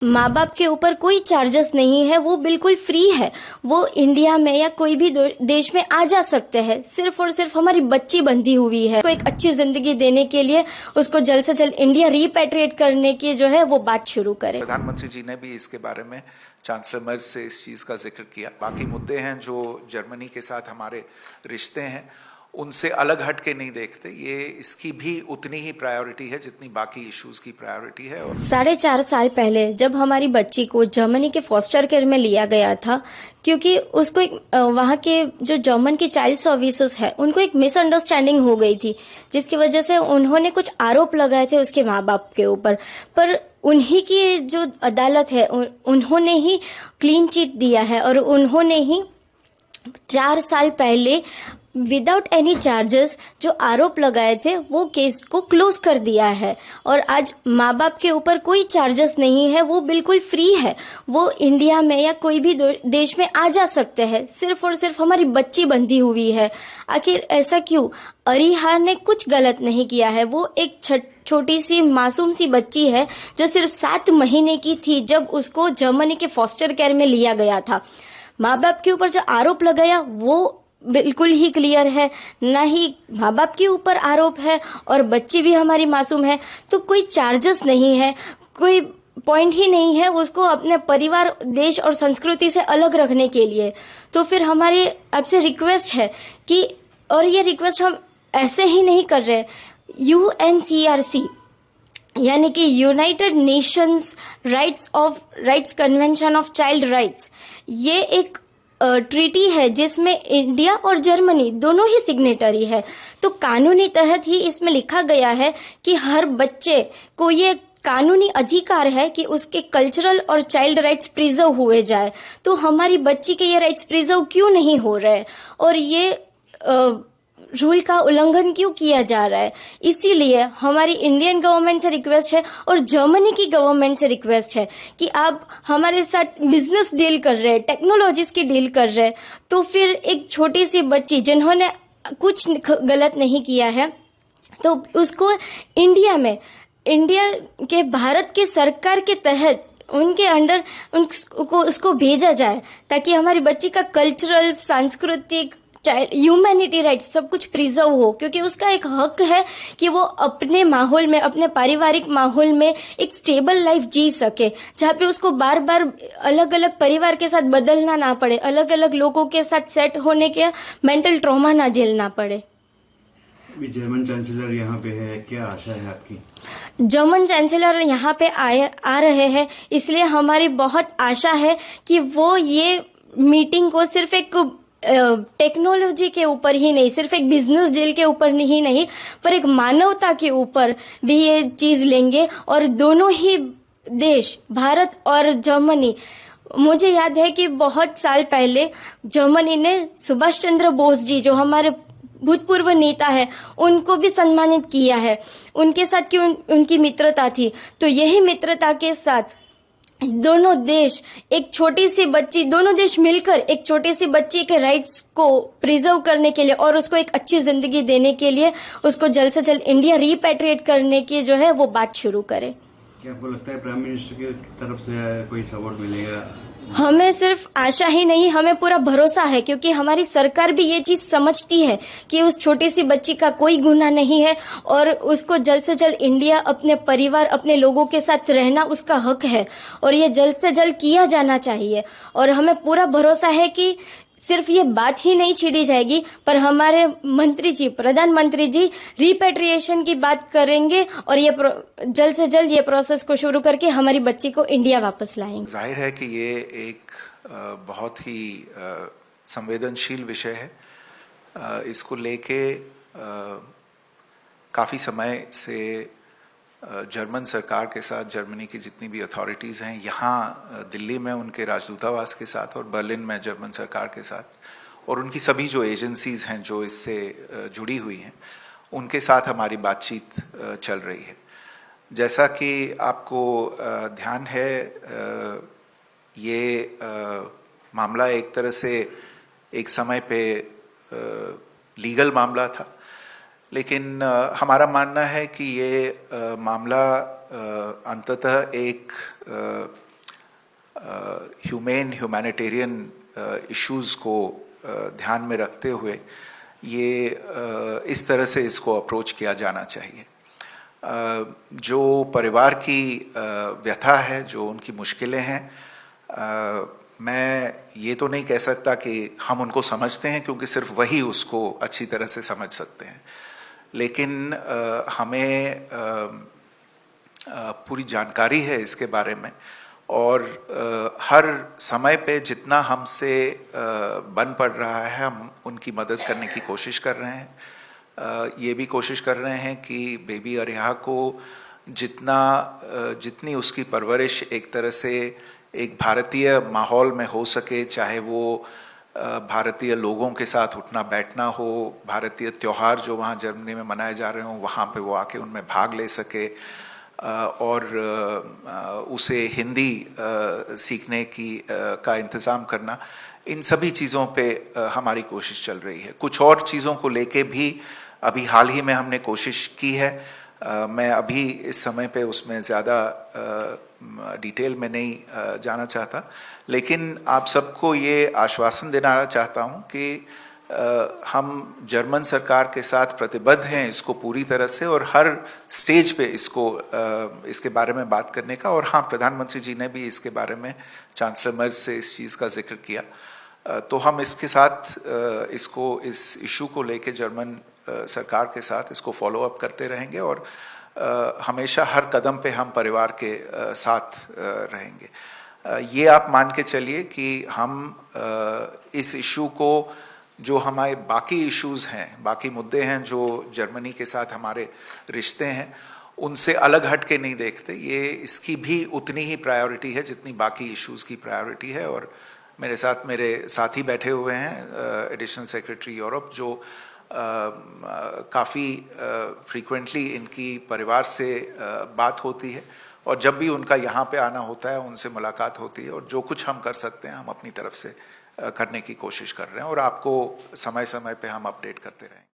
माँ बाप के ऊपर कोई चार्जेस नहीं है, वो बिल्कुल फ्री है। वो इंडिया में या कोई भी देश में आ जा सकते हैं। सिर्फ और सिर्फ हमारी बच्ची बंधी हुई है, उसको एक अच्छी जिंदगी देने के लिए उसको जल्द से जल्द इंडिया रिपेट्रिएट करने की जो है वो बात शुरू करें। प्रधानमंत्री जी ने भी इसके बारे में चांसलर मर्ज से इस चीज़ का जिक्र किया। बाकी मुद्दे हैं जो जर्मनी के साथ हमारे रिश्ते हैं, उनसे अलग हट के नहीं देखते। ये इसकी भी उतनी ही प्रायोरिटी है जितनी बाकी इश्यूज की प्रायोरिटी है। और 4.5 साल पहले जब हमारी बच्ची को जर्मनी के फॉस्टर केयर में लिया गया था, क्योंकि उसको एक वहाँ के जो जर्मन की चाइल्ड सर्विसेज है उनको एक मिसअंडरस्टैंडिंग हो गई थी, जिसकी वजह से उन्होंने कुछ आरोप लगाए थे उसके माँ बाप के ऊपर। पर उन्हीं की जो अदालत है उन्होंने ही क्लीन चिट दिया है और उन्होंने ही 4 साल पहले विदाउट एनी चार्जेस जो आरोप लगाए थे वो केस को क्लोज कर दिया है। और आज माँ बाप के ऊपर कोई चार्जेस नहीं है, वो बिल्कुल फ्री है। वो इंडिया में या कोई भी देश में आ जा सकते हैं। सिर्फ और सिर्फ हमारी बच्ची बंधी हुई है। आखिर ऐसा क्यों? अरिहा ने कुछ गलत नहीं किया है। वो एक छोटी सी मासूम सी बच्ची है जो सिर्फ 7 महीने की थी जब उसको जर्मनी के फॉस्टर केयर में लिया गया था। माँ बाप के ऊपर जो आरोप लगाया वो बिल्कुल ही क्लियर है, ना ही माँ बाप के ऊपर आरोप है और बच्ची भी हमारी मासूम है। तो कोई चार्जेस नहीं है, कोई पॉइंट ही नहीं है उसको अपने परिवार, देश और संस्कृति से अलग रखने के लिए। तो फिर हमारी आपसे रिक्वेस्ट है कि, और ये रिक्वेस्ट हम ऐसे ही नहीं कर रहे, UNCRC यानी कि United Nations rights convention of child rights, ये एक ट्रीटी है जिसमें इंडिया और जर्मनी दोनों ही सिग्नेटरी है। तो कानूनी तहत ही इसमें लिखा गया है कि हर बच्चे को ये कानूनी अधिकार है कि उसके कल्चरल और चाइल्ड राइट्स प्रिजर्व हुए जाए। तो हमारी बच्ची के ये राइट्स प्रिजर्व क्यों नहीं हो रहे और ये रूल का उल्लंघन क्यों किया जा रहा है? इसीलिए हमारी इंडियन गवर्नमेंट से रिक्वेस्ट है और जर्मनी की गवर्नमेंट से रिक्वेस्ट है कि आप हमारे साथ बिजनेस डील कर रहे हैं, टेक्नोलॉजीज की डील कर रहे हैं, तो फिर एक छोटी सी बच्ची जिन्होंने कुछ गलत नहीं किया है तो उसको इंडिया के भारत के सरकार के तहत उनके अंडर उसको भेजा जाए, ताकि हमारी बच्ची का कल्चरल, सांस्कृतिक, ह्यूमैनिटी राइट्स सब कुछ प्रिजर्व हो। क्योंकि उसका एक हक है कि वो अपने माहौल में, अपने पारिवारिक माहौल में एक स्टेबल लाइफ जी सके, जहाँ पे उसको बार बार अलग अलग परिवार के साथ बदलना ना पड़े, अलग अलग लोगों के साथ सेट होने के मेंटल ट्रॉमा ना झेलना पड़े। जर्मन चांसलर यहाँ पे है, क्या आशा है आपकी? जर्मन चांसलर यहाँ पे आ रहे हैं, इसलिए हमारी बहुत आशा है कि वो ये मीटिंग को सिर्फ एक टेक्नोलॉजी के ऊपर ही नहीं, सिर्फ एक बिजनेस डील के ऊपर ही नहीं, पर एक मानवता के ऊपर भी ये चीज लेंगे। और दोनों ही देश, भारत और जर्मनी, मुझे याद है कि बहुत साल पहले जर्मनी ने सुभाष चंद्र बोस जी, जो हमारे भूतपूर्व नेता है, उनको भी सम्मानित किया है। उनके साथ की उनकी मित्रता थी। तो यही मित्रता के साथ दोनों देश दोनों देश मिलकर एक छोटी सी बच्ची के राइट्स को प्रिजर्व करने के लिए और उसको एक अच्छी जिंदगी देने के लिए उसको जल्द से जल्द इंडिया रिपेट्रिएट करने की जो है वो बात शुरू करें। क्या आपको लगता है प्राइम मिनिस्टर की तरफ से कोई सपोर्ट मिलेगा? हमें सिर्फ आशा ही नहीं, हमें पूरा भरोसा है, क्योंकि हमारी सरकार भी ये चीज समझती है कि उस छोटी सी बच्ची का कोई गुनाह नहीं है और उसको जल्द से जल्द इंडिया, अपने परिवार, अपने लोगों के साथ रहना उसका हक है और ये जल्द से जल्द किया जाना चाहिए। और हमें पूरा भरोसा है कि सिर्फ ये बात ही नहीं छीड़ी जाएगी, पर हमारे प्रधानमंत्री जी रिपेट्रिएशन की बात करेंगे और ये जल्द से जल्द ये प्रोसेस को शुरू करके हमारी बच्ची को इंडिया वापस लाएंगे। जाहिर है कि ये एक बहुत ही संवेदनशील विषय है। इसको लेके काफ़ी समय से जर्मन सरकार के साथ जर्मनी की जितनी भी अथॉरिटीज़ हैं, यहाँ दिल्ली में उनके राजदूतावास के साथ और बर्लिन में जर्मन सरकार के साथ और उनकी सभी जो एजेंसीज़ हैं जो इससे जुड़ी हुई हैं, उनके साथ हमारी बातचीत चल रही है। जैसा कि आपको ध्यान है, ये मामला एक तरह से एक समय पे लीगल मामला था, लेकिन हमारा मानना है कि ये मामला अंततः एक ह्यूमैनिटेरियन इश्यूज़ को ध्यान में रखते हुए ये इस तरह से इसको अप्रोच किया जाना चाहिए। जो परिवार की व्यथा है, जो उनकी मुश्किलें हैं, मैं ये तो नहीं कह सकता कि हम उनको समझते हैं, क्योंकि सिर्फ वही उसको अच्छी तरह से समझ सकते हैं, लेकिन हमें पूरी जानकारी है इसके बारे में, और हर समय पे जितना हमसे बन पड़ रहा है हम उनकी मदद करने की कोशिश कर रहे हैं। ये भी कोशिश कर रहे हैं कि बेबी अरिहा को जितनी उसकी परवरिश एक तरह से एक भारतीय माहौल में हो सके, चाहे वो भारतीय लोगों के साथ उठना बैठना हो, भारतीय त्यौहार जो वहाँ जर्मनी में मनाए जा रहे हों वहाँ पे वो आके उनमें भाग ले सके, और उसे हिंदी सीखने का इंतज़ाम करना, इन सभी चीज़ों पे हमारी कोशिश चल रही है। कुछ और चीज़ों को लेके भी अभी हाल ही में हमने कोशिश की है। मैं अभी इस समय पे उसमें ज़्यादा डिटेल में नहीं जाना चाहता, लेकिन आप सबको ये आश्वासन देना चाहता हूँ कि हम जर्मन सरकार के साथ प्रतिबद्ध हैं इसको पूरी तरह से, और हर स्टेज पे इसके बारे में बात करने का। और हाँ, प्रधानमंत्री जी ने भी इसके बारे में चांसलर मर्ज से इस चीज़ का जिक्र किया, तो हम इसके साथ इस इशू को लेके जर्मन सरकार के साथ इसको फॉलो अप करते रहेंगे, और हमेशा हर कदम पे हम परिवार के साथ रहेंगे। ये आप मान के चलिए कि हम इस इशू को, जो हमारे बाकी इश्यूज़ हैं, बाकी मुद्दे हैं जो जर्मनी के साथ हमारे रिश्ते हैं, उनसे अलग हट के नहीं देखते। ये इसकी भी उतनी ही प्रायोरिटी है जितनी बाकी इश्यूज़ की प्रायोरिटी है। और मेरे साथ मेरे साथी बैठे हुए हैं, एडिशनल सेक्रेटरी यूरोप, जो काफ़ी फ्रीक्वेंटली इनकी परिवार से बात होती है, और जब भी उनका यहाँ पे आना होता है उनसे मुलाकात होती है, और जो कुछ हम कर सकते हैं हम अपनी तरफ से करने की कोशिश कर रहे हैं, और आपको समय समय पे हम अपडेट करते रहेंगे।